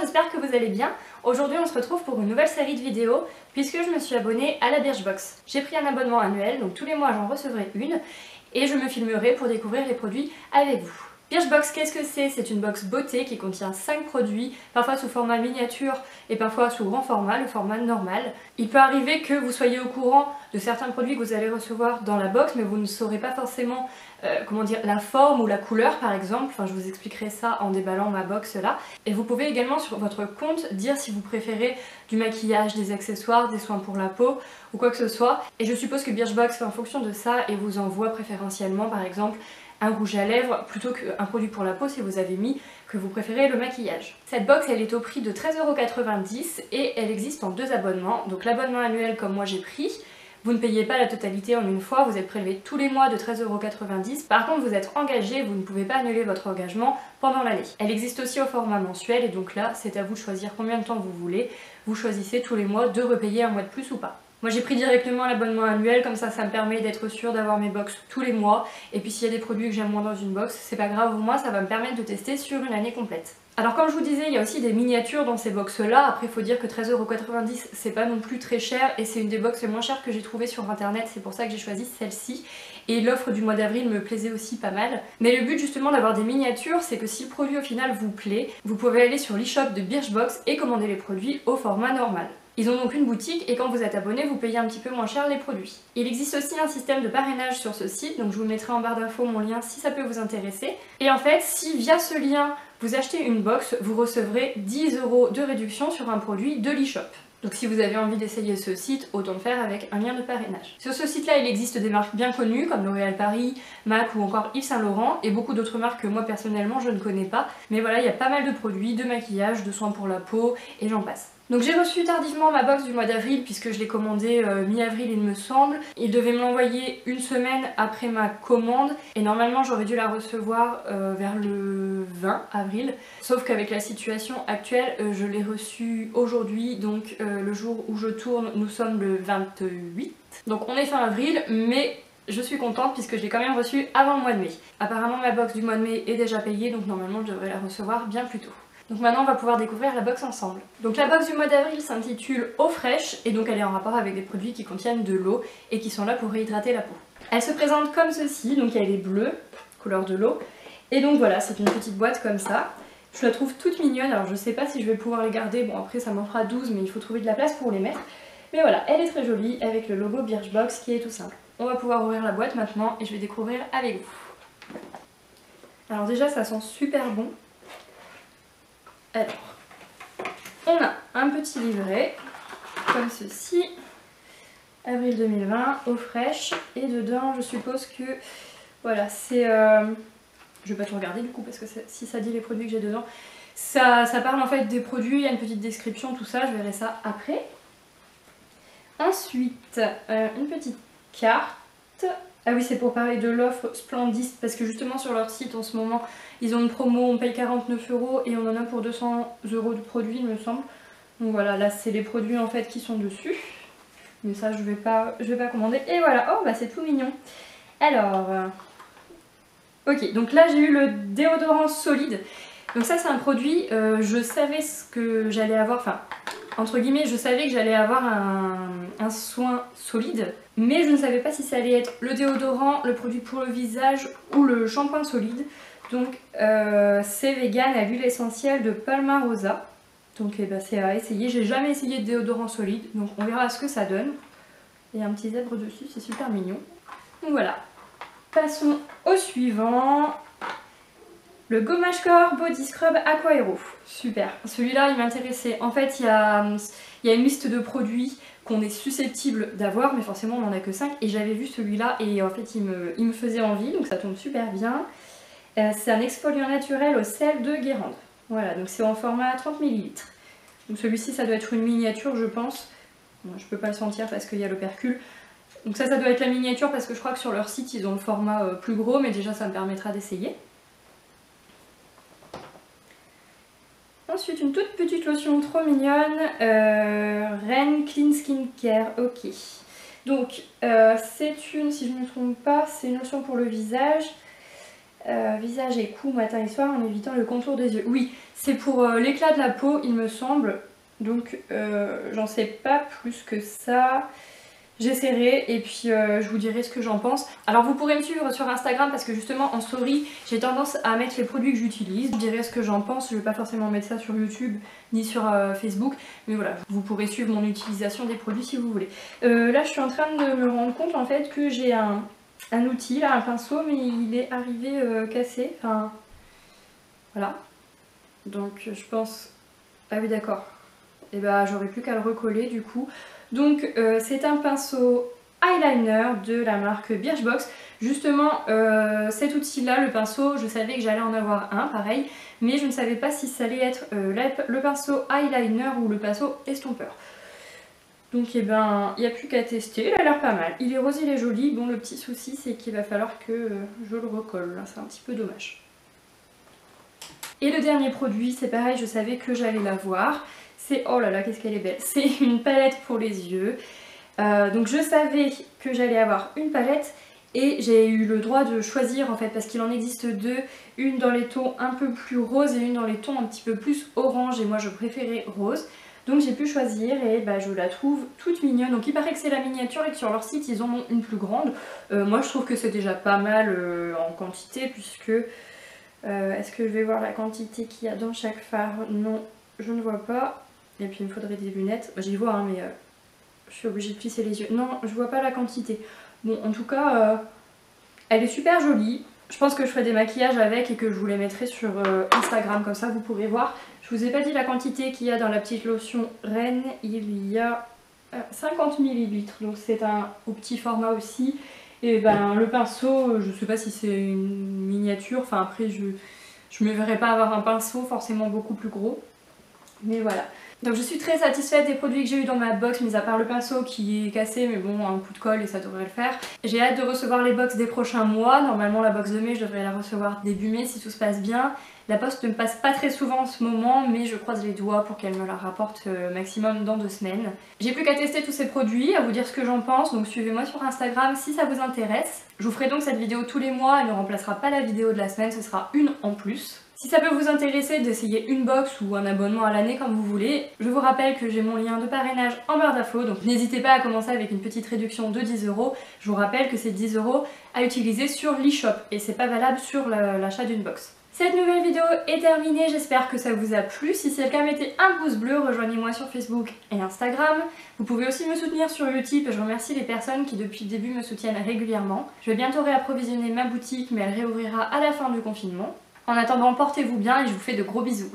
j'espère que vous allez bien. Aujourd'hui on se retrouve pour une nouvelle série de vidéos puisque je me suis abonnée à la Birchbox. J'ai pris un abonnement annuel, donc tous les mois j'en recevrai une et je me filmerai pour découvrir les produits avec vous. Birchbox, qu'est-ce que c'est? C'est une box beauté qui contient 5 produits, parfois sous format miniature et parfois sous grand format, le format normal. Il peut arriver que vous soyez au courant de certains produits que vous allez recevoir dans la box, mais vous ne saurez pas forcément la forme ou la couleur par exemple. Enfin, je vous expliquerai ça en déballant ma box là. Et vous pouvez également sur votre compte dire si vous préférez du maquillage, des accessoires, des soins pour la peau ou quoi que ce soit. Et je suppose que Birchbox fait en fonction de ça et vous envoie préférentiellement par exemple un rouge à lèvres plutôt qu'un produit pour la peau si vous avez mis que vous préférez le maquillage. Cette box elle est au prix de 13,90 € et elle existe en 2 abonnements. Donc l'abonnement annuel comme moi j'ai pris, vous ne payez pas la totalité en une fois, vous êtes prélevé tous les mois de 13,90 €. Par contre vous êtes engagé, vous ne pouvez pas annuler votre engagement pendant l'année. Elle existe aussi au format mensuel et donc là c'est à vous de choisir combien de temps vous voulez. Vous choisissez tous les mois de repayer un mois de plus ou pas. Moi j'ai pris directement l'abonnement annuel, comme ça me permet d'être sûre d'avoir mes box tous les mois. Et puis s'il y a des produits que j'aime moins dans une box, c'est pas grave, au moins ça va me permettre de tester sur une année complète. Alors comme je vous disais, il y a aussi des miniatures dans ces box là. Après il faut dire que 13,90 € c'est pas non plus très cher et c'est une des box les moins chères que j'ai trouvées sur internet, c'est pour ça que j'ai choisi celle-ci. Et l'offre du mois d'avril me plaisait aussi pas mal. Mais le but justement d'avoir des miniatures, c'est que si le produit au final vous plaît, vous pouvez aller sur l'e-shop de Birchbox et commander les produits au format normal. Ils ont donc une boutique et quand vous êtes abonné, vous payez un petit peu moins cher les produits. Il existe aussi un système de parrainage sur ce site, donc je vous mettrai en barre d'infos mon lien si ça peut vous intéresser. Et en fait, si via ce lien vous achetez une box, vous recevrez 10 € de réduction sur un produit de l'e-shop. Donc si vous avez envie d'essayer ce site, autant le faire avec un lien de parrainage. Sur ce site là il existe des marques bien connues comme L'Oréal Paris, MAC ou encore Yves Saint Laurent et beaucoup d'autres marques que moi personnellement je ne connais pas. Mais voilà, il y a pas mal de produits, de maquillage, de soins pour la peau et j'en passe. Donc j'ai reçu tardivement ma box du mois d'avril puisque je l'ai commandée mi-avril il me semble. Il devait me l'envoyer une semaine après ma commande et normalement j'aurais dû la recevoir vers le 20 avril. Sauf qu'avec la situation actuelle, je l'ai reçue aujourd'hui, donc le jour où je tourne nous sommes le 28. Donc on est fin avril mais je suis contente puisque je l'ai quand même reçue avant le mois de mai. Apparemment ma box du mois de mai est déjà payée donc normalement je devrais la recevoir bien plus tôt. Donc maintenant on va pouvoir découvrir la box ensemble. Donc la box du mois d'avril s'intitule Eau fraîche et donc elle est en rapport avec des produits qui contiennent de l'eau et qui sont là pour réhydrater la peau. Elle se présente comme ceci, donc elle est bleue, couleur de l'eau. Et donc voilà, c'est une petite boîte comme ça. Je la trouve toute mignonne, alors je sais pas si je vais pouvoir les garder, bon après ça m'en fera 12 mais il faut trouver de la place pour les mettre. Mais voilà, elle est très jolie avec le logo Birchbox qui est tout simple. On va pouvoir ouvrir la boîte maintenant et je vais découvrir avec vous. Alors déjà ça sent super bon. Alors, on a un petit livret, comme ceci, avril 2020, eau fraîche, et dedans je suppose que, voilà, c'est, je vais pas tout regarder du coup parce que si ça dit les produits que j'ai dedans, ça parle en fait des produits, il y a une petite description, tout ça, je verrai ça après. Ensuite, une petite carte. Ah oui, c'est pour parler de l'offre Splendist parce que justement sur leur site en ce moment ils ont une promo, on paye 49 € et on en a pour 200 € de produits il me semble. Donc voilà, là c'est les produits en fait qui sont dessus. Mais ça je vais pas commander. Et voilà, oh bah c'est tout mignon. Alors, ok, donc là j'ai eu le déodorant solide. Donc ça c'est un produit, je savais ce que j'allais avoir, enfin entre guillemets je savais que j'allais avoir un soin solide. Mais je ne savais pas si ça allait être le déodorant, le produit pour le visage ou le shampoing solide. Donc c'est vegan à l'huile essentielle de Palmarosa. Donc c'est à essayer. J'ai jamais essayé de déodorant solide. Donc on verra ce que ça donne. Il y a un petit zèbre dessus, c'est super mignon. Donc voilà. Passons au suivant. Le Gommage Corps Body Scrub Aqua Aero. Super. Celui-là il m'intéressait. En fait il y a une liste de produits qu'on est susceptible d'avoir, mais forcément on n'en a que 5 et j'avais vu celui-là et en fait il me faisait envie, donc ça tombe super bien. C'est un exfoliant naturel au sel de Guérande. Voilà, donc c'est en format 30 ml. Donc celui-ci ça doit être une miniature je pense. Bon, je peux pas le sentir parce qu'il y a l'opercule. Donc ça doit être la miniature parce que je crois que sur leur site ils ont le format plus gros, mais déjà ça me permettra d'essayer. Ensuite une toute petite lotion trop mignonne, Ren Clean Skin Care, ok. Donc c'est une, si je ne me trompe pas, c'est une lotion pour le visage. Visage et cou matin et soir en évitant le contour des yeux. Oui, c'est pour l'éclat de la peau il me semble. Donc j'en sais pas plus que ça. J'essaierai et puis je vous dirai ce que j'en pense. Alors vous pourrez me suivre sur Instagram parce que justement en story j'ai tendance à mettre les produits que j'utilise. Je dirai ce que j'en pense, je vais pas forcément mettre ça sur YouTube ni sur Facebook. Mais voilà, vous pourrez suivre mon utilisation des produits si vous voulez. Là je suis en train de me rendre compte en fait que j'ai un outil, là, un pinceau, mais il est arrivé cassé. Enfin voilà. Donc je pense... Ah oui d'accord. Et bah j'aurais plus qu'à le recoller du coup. Donc c'est un pinceau eyeliner de la marque Birchbox. Justement cet outil là, le pinceau, je savais que j'allais en avoir un pareil, mais je ne savais pas si ça allait être le pinceau eyeliner ou le pinceau estompeur. Donc et ben il n'y a plus qu'à tester, il a l'air pas mal. Il est rose, il est joli. Bon, le petit souci c'est qu'il va falloir que je le recolle, c'est un petit peu dommage. Et le dernier produit, c'est pareil, je savais que j'allais l'avoir. C'est, oh là là, qu'est-ce qu'elle est belle. C'est une palette pour les yeux. Donc je savais que j'allais avoir une palette et j'ai eu le droit de choisir en fait parce qu'il en existe deux. Une dans les tons un peu plus rose et une dans les tons un petit peu plus orange et moi je préférais rose. Donc j'ai pu choisir et bah, je la trouve toute mignonne. Donc il paraît que c'est la miniature et que sur leur site ils en ont une plus grande. Moi je trouve que c'est déjà pas mal en quantité puisque... est-ce que je vais voir la quantité qu'il y a dans chaque fard? Non, je ne vois pas. Et puis il me faudrait des lunettes. J'y vois hein, mais je suis obligée de plisser les yeux. Non, je vois pas la quantité. Bon, en tout cas, elle est super jolie. Je pense que je ferai des maquillages avec et que je vous les mettrai sur Instagram. Comme ça, vous pourrez voir. Je vous ai pas dit la quantité qu'il y a dans la petite lotion Reine. Il y a 50 ml. Donc c'est un au petit format aussi. Et ben le pinceau, je sais pas si c'est une miniature. Enfin après, je me verrai pas avoir un pinceau forcément beaucoup plus gros. Mais voilà. Donc je suis très satisfaite des produits que j'ai eu dans ma box, mis à part le pinceau qui est cassé, mais bon, un coup de colle et ça devrait le faire. J'ai hâte de recevoir les box des prochains mois. Normalement la box de mai, je devrais la recevoir début mai si tout se passe bien. La poste ne passe pas très souvent en ce moment, mais je croise les doigts pour qu'elle me la rapporte maximum dans 2 semaines. J'ai plus qu'à tester tous ces produits, à vous dire ce que j'en pense, donc suivez-moi sur Instagram si ça vous intéresse. Je vous ferai donc cette vidéo tous les mois, elle ne remplacera pas la vidéo de la semaine, ce sera une en plus. Si ça peut vous intéresser d'essayer une box ou un abonnement à l'année comme vous voulez, je vous rappelle que j'ai mon lien de parrainage en barre d'infos, donc n'hésitez pas à commencer avec une petite réduction de 10 €. Je vous rappelle que c'est 10 € à utiliser sur l'e-shop et c'est pas valable sur l'achat d'une box. Cette nouvelle vidéo est terminée, j'espère que ça vous a plu. Si c'est le cas, mettez un pouce bleu, rejoignez-moi sur Facebook et Instagram. Vous pouvez aussi me soutenir sur Utip, je remercie les personnes qui depuis le début me soutiennent régulièrement. Je vais bientôt réapprovisionner ma boutique, mais elle réouvrira à la fin du confinement. En attendant, portez-vous bien et je vous fais de gros bisous.